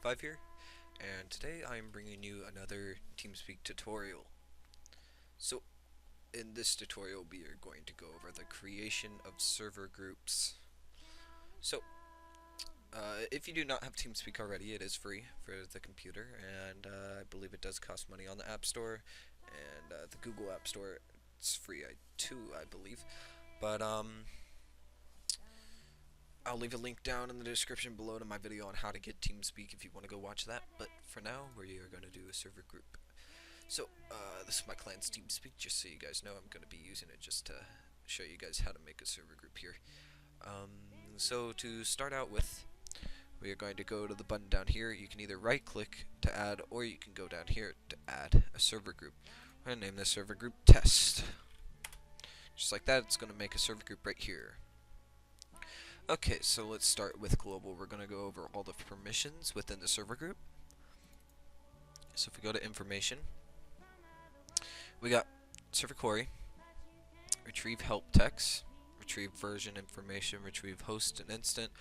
5 here, and today I am bringing you another TeamSpeak tutorial. So, in this tutorial we are going to go over the creation of server groups. So, if you do not have TeamSpeak already, it is free for the computer, and I believe it does cost money on the App Store, and the Google App Store, it's free too, I believe. But, I'll leave a link down in the description below to my video on how to get TeamSpeak if you want to go watch that. But for now, we are going to do a server group. So, this is my client's TeamSpeak, just so you guys know. I'm going to be using it just to show you guys how to make a server group here. So to start out with, we are going to go to the button down here. You can either right click to add, or you can go down here to add a server group. I'm going to name this server group test. Just like that, it's going to make a server group right here. Okay, so let's start with global. We're going to go over all the permissions within the server group. So if we go to information, we got server query, retrieve help text, retrieve version information, retrieve host and instant,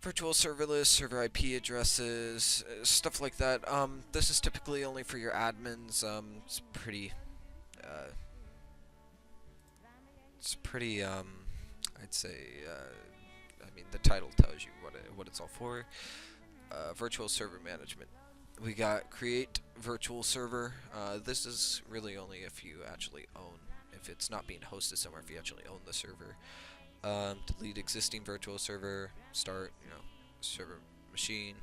virtual server list, server IP addresses, stuff like that. This is typically only for your admins. It's pretty, I'd say, I mean, the title tells you what it's all for. Virtual server management. We got create virtual server. This is really only if you actually own, if it's not being hosted somewhere, if you actually own the server. Delete existing virtual server, start, server machine,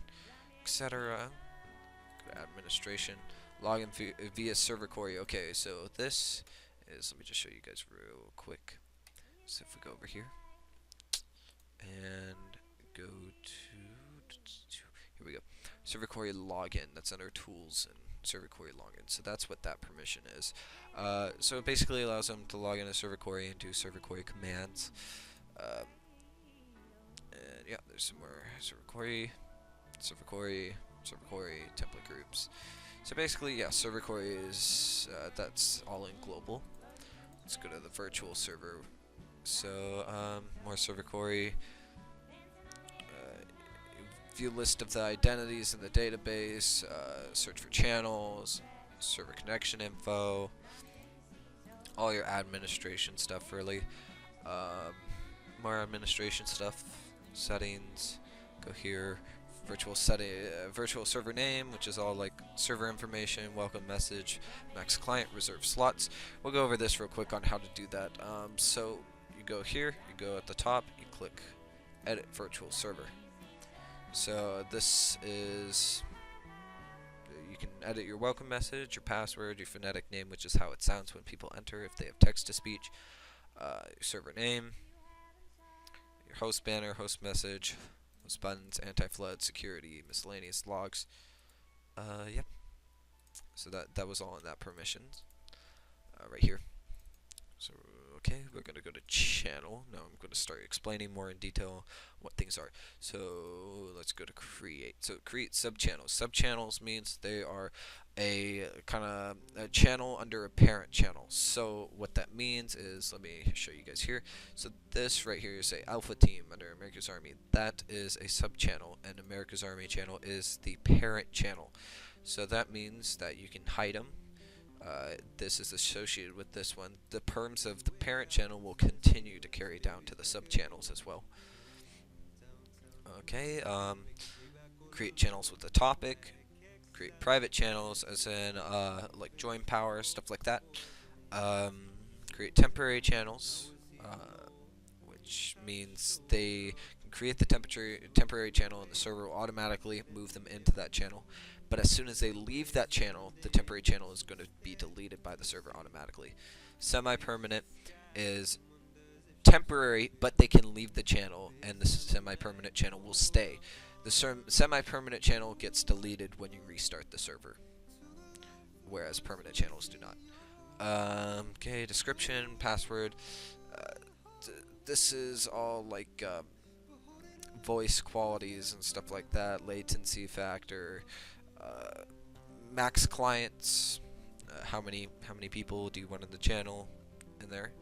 etc. Go to administration, login via server query. Okay, so this is, let me just show you guys real quick. So if we go over here and go to, here we go, server query login. That's under tools and server query login. So that's what that permission is. So it basically allows them to log into server query and do server query commands. And yeah, there's some more server query, template groups. So basically, yeah, server query is that's all in global. Let's go to the virtual server. So more server query. View list of the identities in the database. Search for channels. Server connection info. All your administration stuff, really. More administration stuff. Settings. Go here. Virtual server name, which is all like server information, welcome message, max client, reserve slots. We'll go over this real quick on how to do that. So you go here, you go at the top, you click edit virtual server. So this is, you can edit your welcome message, your password, your phonetic name, which is how it sounds when people enter if they have text to speech, your server name, your host banner, host message, host buttons, anti-flood, security, miscellaneous logs. Yep. So that was all in that permissions right here. So okay, we're gonna go to channel. Now I'm gonna start explaining more in detail what things are. So let's go to create. So create subchannels. Subchannels means they are a kind of a channel under a parent channel. So what that means is, let me show you guys here. So this right here, you say Alpha Team under America's Army. That is a subchannel, and America's Army channel is the parent channel. So that means that you can hide them. This is associated with this one. The perms of the parent channel will continue to carry down to the sub-channels as well. Okay, create channels with a topic, create private channels, as in like join power, stuff like that. Create temporary channels, which means they can create the temporary channel and the server will automatically move them into that channel. But as soon as they leave that channel, the temporary channel is going to be deleted by the server automatically. Semi-permanent is temporary, but they can leave the channel, and the semi-permanent channel will stay. The semi-permanent channel gets deleted when you restart the server, whereas permanent channels do not. Okay, description, password. This is all like voice qualities and stuff like that, latency factor. Max clients, how many people do you want in the channel in there?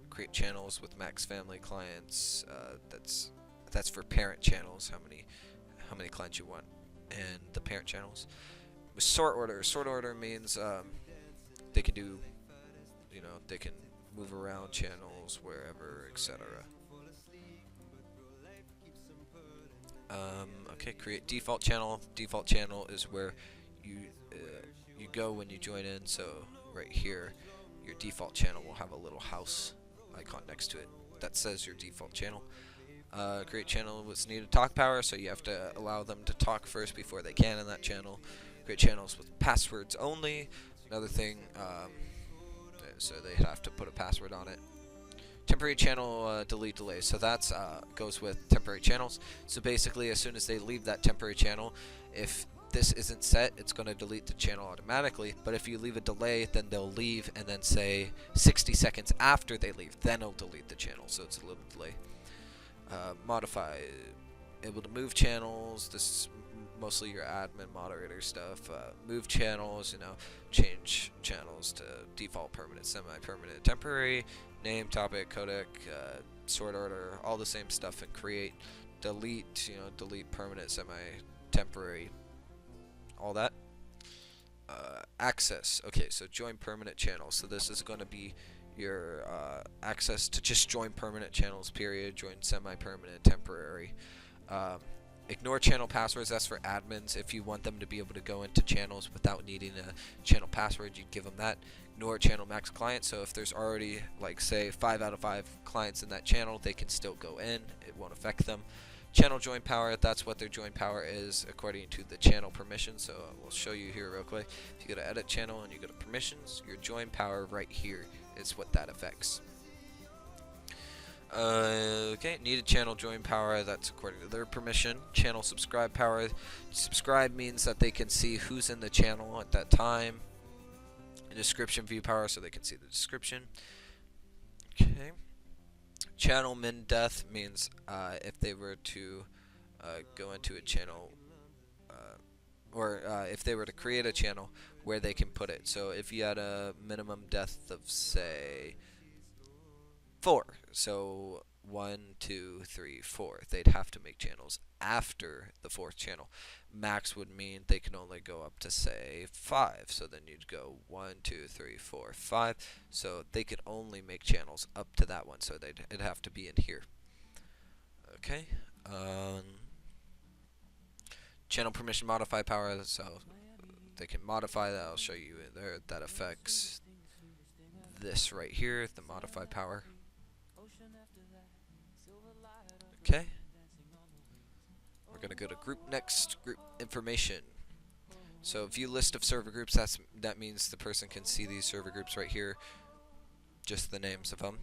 Create channels with max family clients. That's for parent channels. How many clients you want. and the parent channels. With sort order means they can do, they can move around channels wherever, etc. Okay, create default channel. Default channel is where you you go when you join in. So right here, your default channel will have a little house icon next to it that says your default channel. Create channel with needed talk power, so you have to allow them to talk first before they can in that channel. Create channels with passwords only. Another thing, so they have to put a password on it. Temporary channel delete delay. So that's goes with temporary channels. So basically, as soon as they leave that temporary channel, if this isn't set, it's going to delete the channel automatically. But if you leave a delay, then they'll leave, and then say 60 seconds after they leave, then it'll delete the channel. So it's a little delay. Modify, able to move channels. This is mostly your admin moderator stuff. Move channels, change channels to default, permanent, semi-permanent, temporary. Name, topic, codec, sort order, all the same stuff. And create, delete, delete, permanent, semi-temporary, all that. Access. Okay, so join permanent channels. So this is going to be your access to just join permanent channels, period. Join semi-permanent, temporary. Ignore channel passwords. That's for admins. If you want them to be able to go into channels without needing a channel password, you give them that. Ignore channel max client. So if there's already, like, say 5 out of 5 clients in that channel, they can still go in. It won't affect them. Channel join power. That's what their join power is according to the channel permission. So we'll show you here real quick. If you go to edit channel and you go to permissions, your join power right here is what that affects. Okay, needed channel join power, that's according to their permission. Channel subscribe power. Subscribe means that they can see who's in the channel at that time. Description view power, so they can see the description. Okay. Channel min death means if they were to go into a channel, or if they were to create a channel where they can put it. So if you had a minimum depth of, say, 4, so 1, 2, 3, 4, they'd have to make channels after the 4th channel. Max would mean they can only go up to, say, 5, so then you'd go 1, 2, 3, 4, 5, so they could only make channels up to that one, so it'd have to be in here. Okay. Channel permission modify power, so they can modify that. I'll show you there. That affects this right here, the modify power. Okay. We're going to go to group next, group information. So view list of server groups, that means the person can see these server groups right here, just the names of them.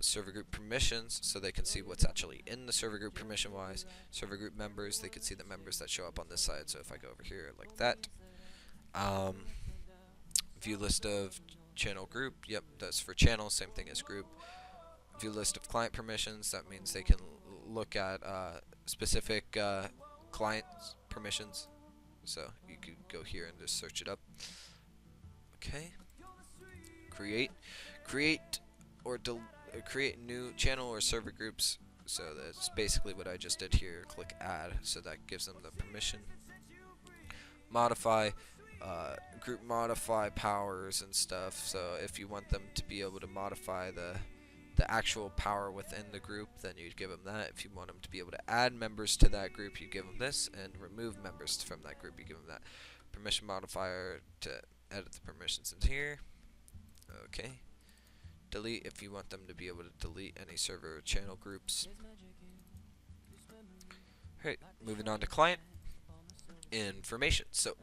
Server group permissions, so they can see what's actually in the server group permission wise. Server group members, they can see the members that show up on this side. So if I go over here like that, view list of channel group, yep, that's for channel, same thing as group. View list of client permissions, that means they can look at specific clients permissions, so you could go here and just search it up. Okay. Create or create new channel or server groups, so that's basically what I just did here. Click add, so that gives them the permission. Modify, group modify powers and stuff, so if you want them to be able to modify the actual power within the group, then you'd give them that. If you want them to be able to add members to that group, you give them this, and remove members from that group, you give them that. Permission modifier to edit the permissions in here. Okay. Delete, if you want them to be able to delete any server or channel groups. Alright, moving on to client information. So,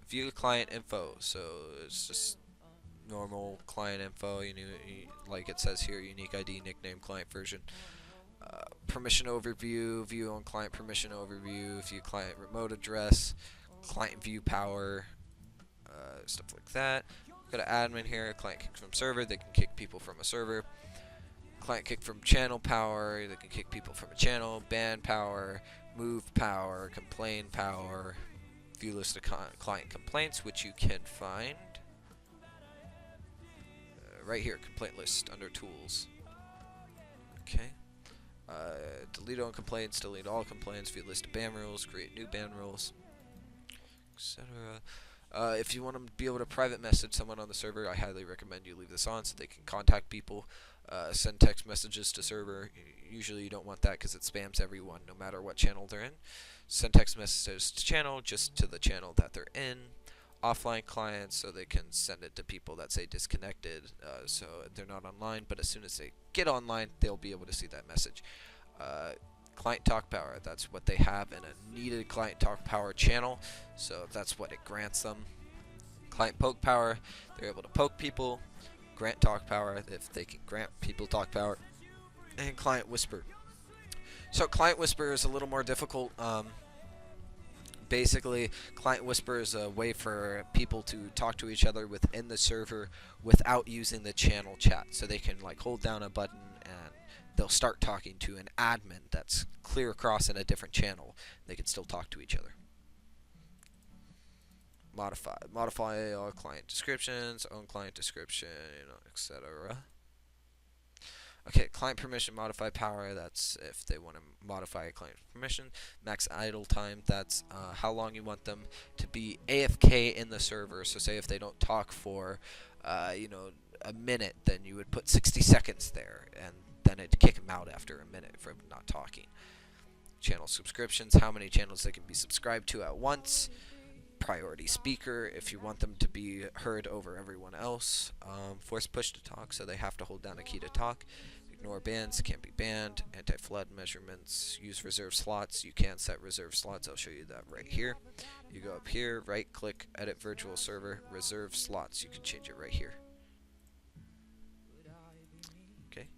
view client info. So it's just normal client info, like it says here, unique ID, nickname, client version. Permission overview, view on client permission overview, view client remote address, client view power, stuff like that. Go to admin here, client kick from server, they can kick people from a server. Client kick from channel power, they can kick people from a channel. Ban power, move power, complain power. View list of client complaints, which you can find right here, complaint list under tools. Okay. Delete all complaints, delete all complaints, view list of ban rules, create new ban rules, etc. If you want to be able to private message someone on the server, I highly recommend you leave this on so they can contact people, send text messages to server. Usually you don't want that because it spams everyone no matter what channel they're in. Send text messages to channel, just to the channel that they're in. Offline clients, so they can send it to people that say disconnected, so they're not online, but as soon as they get online, they'll be able to see that message. Client talk power, that's what they have in a needed client talk power channel, so that's what it grants them. Client poke power, they're able to poke people. Grant talk power, if they can grant people talk power. And client whisper. So client whisper is a little more difficult. Basically, client whisper is a way for people to talk to each other within the server without using the channel chat. So they can like hold down a button and they'll start talking to an admin that's clear across in a different channel. They can still talk to each other. Modify all client descriptions, own client description, etc. Okay, client permission modify power, that's if they want to modify a client permission. Max idle time, that's how long you want them to be AFK in the server. So say if they don't talk for a minute, then you would put 60 seconds there, and then it'd kick them out after a minute for not talking. Channel subscriptions, how many channels they can be subscribed to at once. Priority speaker, if you want them to be heard over everyone else. Force push to talk, so they have to hold down a key to talk. Ignore bans, can't be banned. Anti-flood measurements, use reserve slots. You can set reserve slots, I'll show you that right here. You go up here, right click, edit virtual server, reserve slots. You can change it right here. Okay.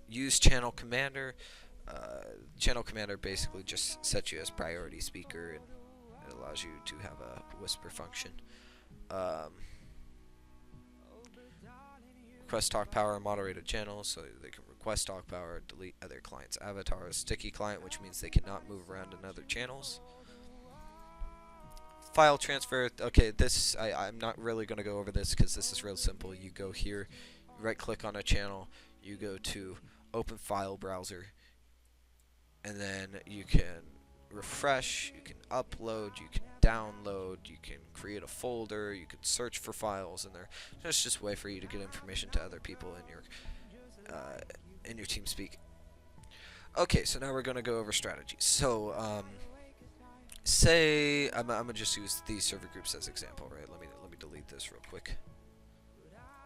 Use channel commander. Channel commander basically just sets you as priority speaker, and it allows you to have a whisper function. Request talk power, moderated channels, so they can request talk power, delete other clients' avatars. Sticky client, which means they cannot move around in other channels. File transfer, okay, this, I'm not really going to go over this because this is real simple. You go here, right click on a channel, you go to open file browser, and then you can refresh, you can upload, you can download, you can create a folder, you can search for files in there. It's just a way for you to get information to other people in your TeamSpeak. Okay, so now we're going to go over strategies. So say I'm gonna just use these server groups as example, right? Let me delete this real quick.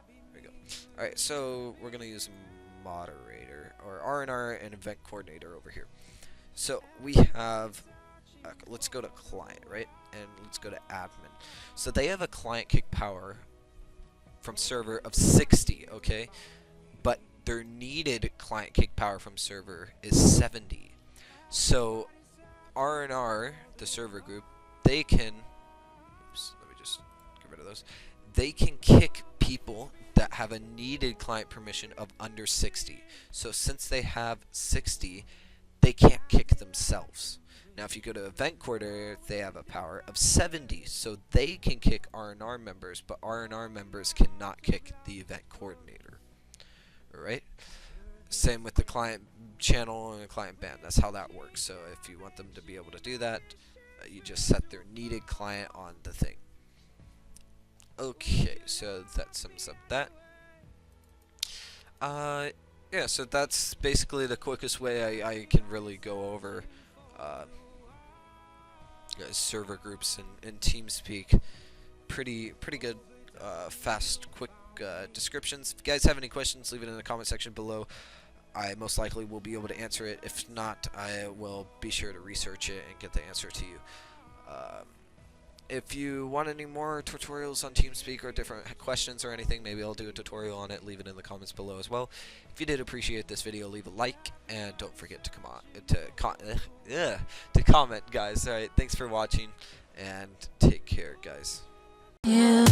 There we go. All right, so we're gonna use moderator or R&R and event coordinator over here. So we have, let's go to client, right? And let's go to admin. So they have a client kick power from server of 60, okay? But their needed client kick power from server is 70. So R&R, the server group, they can, oops, let me just get rid of those. They can kick people that have a needed client permission of under 60. So since they have 60, they can't kick themselves. Now if you go to event coordinator, they have a power of 70, so they can kick R&R members, but R&R members cannot kick the event coordinator. Alright? Same with the client channel and the client ban. That's how that works. So if you want them to be able to do that, you just set their needed client on the thing. Okay, so that sums up that. Yeah, so that's basically the quickest way I can really go over server groups in TeamSpeak. Pretty good, fast, quick descriptions. If you guys have any questions, leave it in the comment section below. I most likely will be able to answer it. If not, I will be sure to research it and get the answer to you. If you want any more tutorials on TeamSpeak or different questions or anything, maybe I'll do a tutorial on it. Leave it in the comments below as well. If you did appreciate this video, leave a like, and don't forget to comment, guys. Alright, thanks for watching, and take care, guys. Yeah.